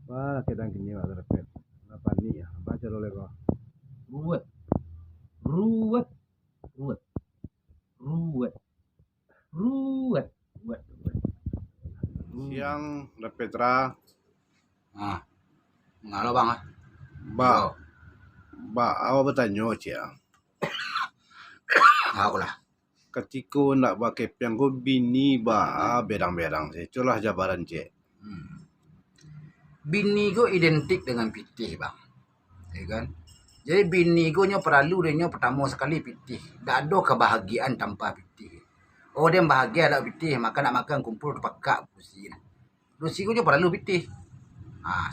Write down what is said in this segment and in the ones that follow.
Wah, kedang kini wak terpet. Apa ni ya? Baca oleh kau. Ruwet, ruwet, ruwet, ruwet, ruwet, ruwet, ruwet. Siang, Petra. Ah, ngalo bang ah. Ba, awak bertanya cia. Aku lah. Ketika nak pakai piang ko bini bedang-bedang. Itulah jabaran cik. Bini go identik dengan pitih bang, ya kan? Jadi bini go nyo perlu dia pertama sekali pitih. Tak ada kebahagiaan tanpa pitih. Oh dia bahagia ada pitih, makan nak makan kumpul pakak pusi. Pusi go nyo perlu pitih.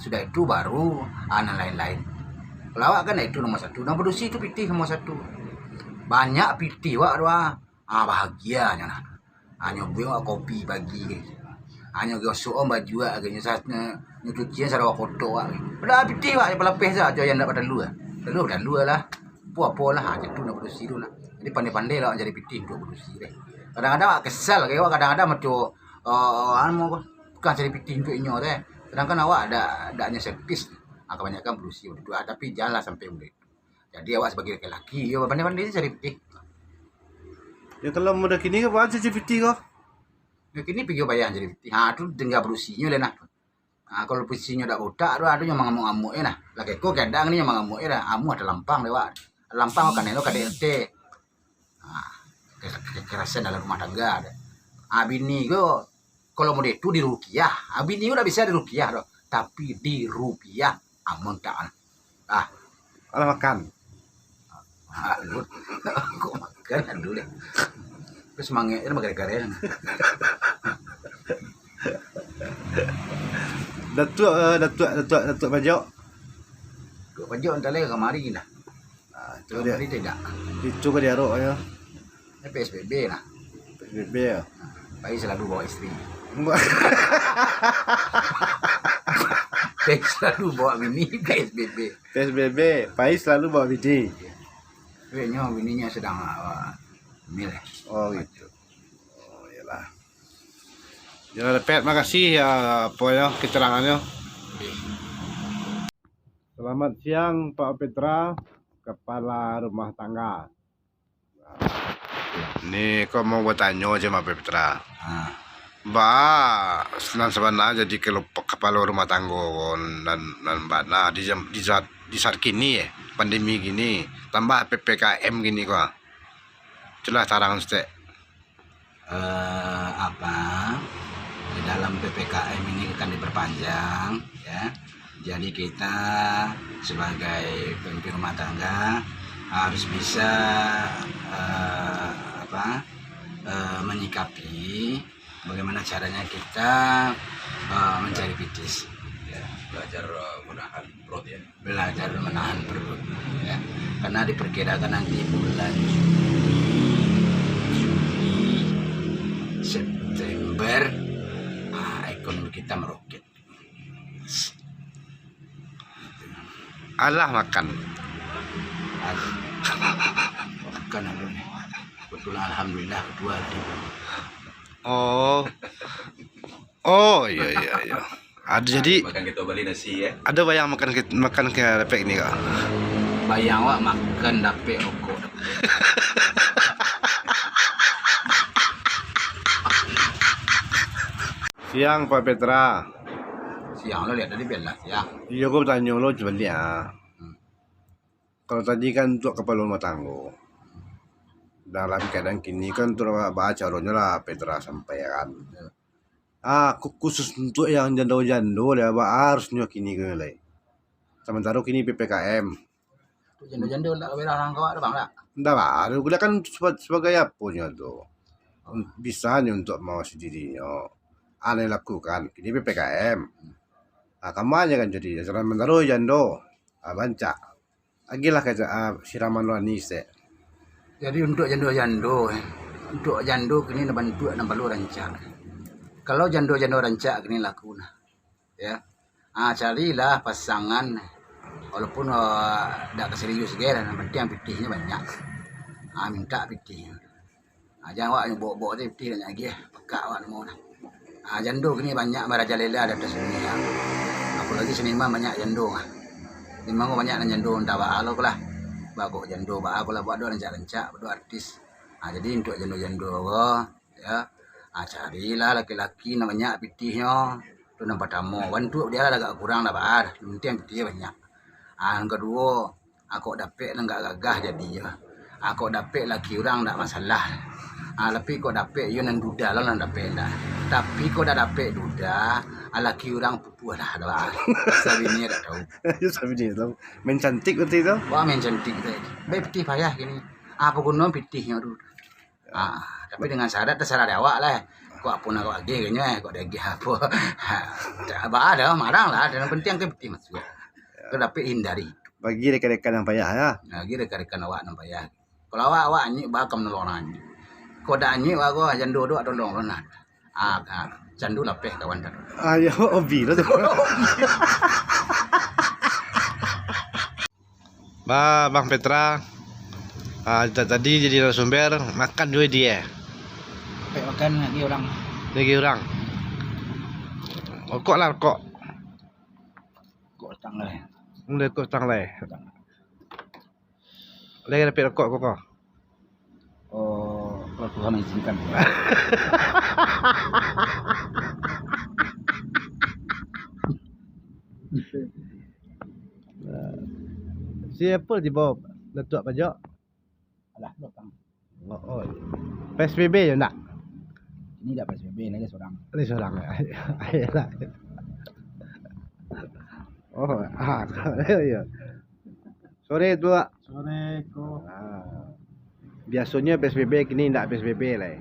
Sudah itu baru anak lain-lain. Pelawak kan itu nomor satu. Nomor dusi itu pitih nomor satu. Banyak pitih wak doa. Bahagianya nah. Hanya buat kopi pagi. Hanya gosok baju wak agaknya satnya nyucian sarwa kotor wak. Pada pitih wak pelapis saja yang nak pada lu. Lalu pada lu lah. Apa lah hanya tu nomor dusi tu lah. Jadi pandai-pandai lah jadi pitih untuk berdusi deh. Kadang-kadang wak kesal kayak wak kadang-kadang macam bukan jadi pitih untuk inyo deh. Sedangkan awak ada hanya servis. Kebanyakan berusia berdua, tapi jalan sampai umur itu. Jadi awak sebagai laki-laki, pandai-pandai cari pitih. Ya kalau muda kini ke baca piti kau. Ya kini pergi bayar jadi pitih. Tu tinggal berusinya lah nah. Kalau berusinya dah botak, ada yang mengamuk-amuk nah. Lagi kau kadang ni yang mengamuk lah. Amu ada lampang lewat. Lampang kan elo KDRT. Kekerasan dalam rumah tangga ada. Bini kau kalau mau itu di rupiah. Bini udah bisa di rupiah doh. Tapi di rupiah amun tak Alah makan. Lu kok makan dulu deh. Terus mangnya itu gara-gara Datuk pajak. Dua pajak entar lagi kemari lah. Itu dia. Tidak. Itu ke dia rok ya. Ini PSBB lah. PSBB ya. Bayi selalu bawa istri. Bayi selalu bawa bini PSBB. PSBB, Pais selalu bawa bini. Kayaknya bininya sedang hamil. Oh gitu. Oh iyalah. Ya Pet, makasih ya apa ya keterangannya. Selamat siang Pak Petra, kepala rumah tangga. Nih kok mau bertanya aja Pak Petra. Mbak senang sebenarnya jadi kepala rumah tangga dan Mbak nah di saat kini ya pandemi gini tambah PPKM gini kok. Jelas tarangan stek. Di dalam PPKM ini akan diperpanjang ya. Jadi kita sebagai pemimpin rumah tangga harus bisa menyikapi bagaimana caranya kita mencari pitis. Ya, belajar menahan perut ya. Belajar menahan perut ya. Karena diperkirakan nanti bulan Juli, September ekonomi kita meroket. Alah makan. Makan dulu nih. Kebetulan alhamdulillah kedua hari. Oh iya. Ada jadi makan kita beli nasi ya. Ada bayang makan ke lepek ini kak. Bayang wak makan dapet rokok. Siang Pak Petra. Siang lo lihat tadi bela siang. Iya gue bertanya lo sebenarnya. Kalau tadi kan untuk kepala rumah tangga. Dalam keadaan kini kan tuh baca ronya lah Petra sampaikan. Khusus untuk yang janda-janda ya harusnya kini ke lagi. Sementara kini PPKM. Janda-janda lah orang kau ada bang lah. Enggak baru udah kan sebagai apa punya tuh. Bisa nih untuk mau sendirinya. Aneh lakukan kini PPKM. Kamu aja kan jadi sementara janda. Banca. Agilah kayak siraman wanis ya. Jadi untuk jando-jando kini bantu balu rancak. Kalau jando-jando rancak kini laku nah. Ya. Carilah pasangan walaupun tidak keserius gaya yang penting pitihnya banyak. Minta pitih. Jangan awak bawa-bawa pitih lagi ya. Pekak awak mau nah. Jando kini banyak merajalela ada semua. Apa Apalagi seniman banyak jando ah. Memang banyak nan jando entah ba lo lah. Bago jando ba aku lah buat do lencak-lencak, do artis. Jadi untuk jando-jando ya. Carilah laki-laki namanya pitihnya. Tu nampak tamu. Bantu dia lah agak kurang dah ba. Penting pitih banyak. Yang kedua, aku dapet enggak gagah jadi ya. Aku dapet laki orang tak masalah. Tapi kau dapet you nan duda lah nan dapet dah. Tapi kau dah dapet duda, laki orang pupu lah dah. Sabini tak tahu. Sabi dia tu. Main cantik berarti tu. Wah main cantik tu. Baik pitih payah gini. Apa guna pitihnya tu. Tapi dengan syarat terserah dia awak lah. Kau apa nak kau agi kenya, kau dah agi apa. Tak ada marang lah. Dan penting ke pitih masuk. Kau dapat hindari. Bagi rekan-rekan yang payah ya. Lagi rekan-rekan awak nampak ya. Kalau awak anyik bakal menolong anyik. Kau dah anyik awak jandu do tolong lah. Jandu lapeh kawan dah. Ayo obi lah tu. Bang Petra. Tadi jadi narasumber makan dua dia. Makan lagi orang. Lagi orang. Kok lah kok. Kok tang lah. Mulai kok tang lai. Lagi dapat rokok kok. Oh, kalau Tuhan izinkan. Siapa di bawah letup pajak? Alah, datang. Oh. PSBB je nak? Ini dah PSBB, lagi seorang. Ini seorang ya. Ayolah. Oh, ya. Sore tu. Sore kok. Biasanya PSBB kini tak PSBB lah.